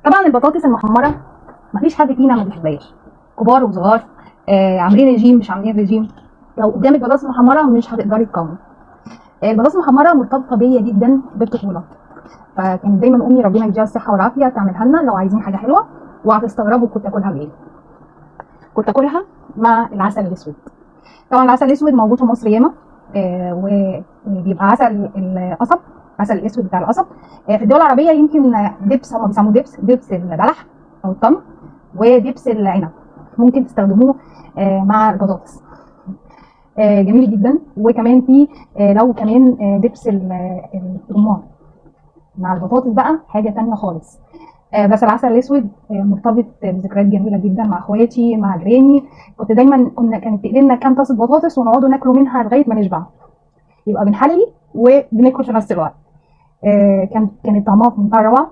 طبعا البطاطس المحمره مفيش حد فينا ما بيحبهاش، كبار وصغار، عاملين ريجيم مش عاملين ريجيم، لو قدامك بطاطس محمره مش هتقدري تقاومي. البطاطس المحمره مرتبطه بيا جدا بالطفوله، فكانت دايما امي ربنا يديها الصحه والعافيه تعملها لنا لو عايزين حاجه حلوه. وهتستغربوا كنت اكلها بايه؟ كنت اكلها مع العسل الاسود. طبعا العسل الاسود موجود في مصر ياما، وبيبقى عسل القصب، عسل الاسود بتاع القصب. في الدول العربيه يمكن دبس، هم بيسموه دبس البلح او التمر، ودبس العنب ممكن تستخدموه مع البطاطس، جميل جدا. وكمان في لو كمان دبس الرمان مع البطاطس بقى حاجه تانية خالص. بس العسل الاسود مرتبط بذكريات جميله جدا مع اخواتي مع جيراني. كنت دايما كانت تقلنا كام طاسه بطاطس ونقعدوا ناكلوا منها لغايه ما نشبع، يبقى بنحلي وبناكل في نفس الوقت. كانت طعمها في منتهى الروعه.